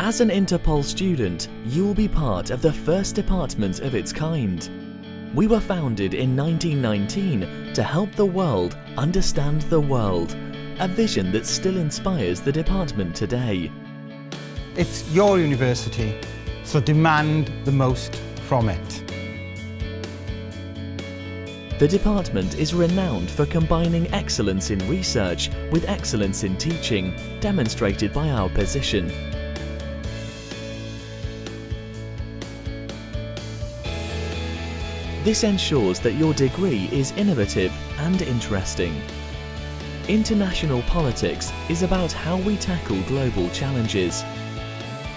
As an Interpol student, you will be part of the first department of its kind. We were founded in 1919 to help the world understand the world, a vision that still inspires the department today. It's your university, so demand the most from it. The department is renowned for combining excellence in research with excellence in teaching, demonstrated by our position. This ensures that your degree is innovative and interesting. International politics is about how we tackle global challenges.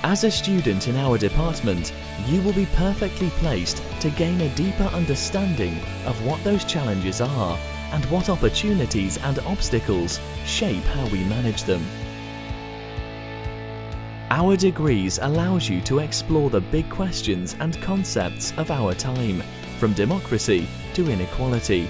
As a student in our department, you will be perfectly placed to gain a deeper understanding of what those challenges are and what opportunities and obstacles shape how we manage them. Our degrees allows you to explore the big questions and concepts of our time, from democracy to inequality.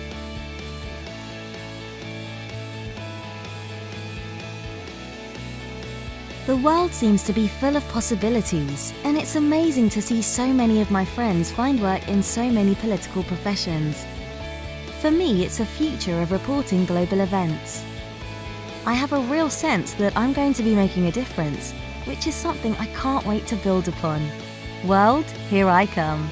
The world seems to be full of possibilities, and it's amazing to see so many of my friends find work in so many political professions. For me, it's a future of reporting global events. I have a real sense that I'm going to be making a difference, which is something I can't wait to build upon. World, here I come.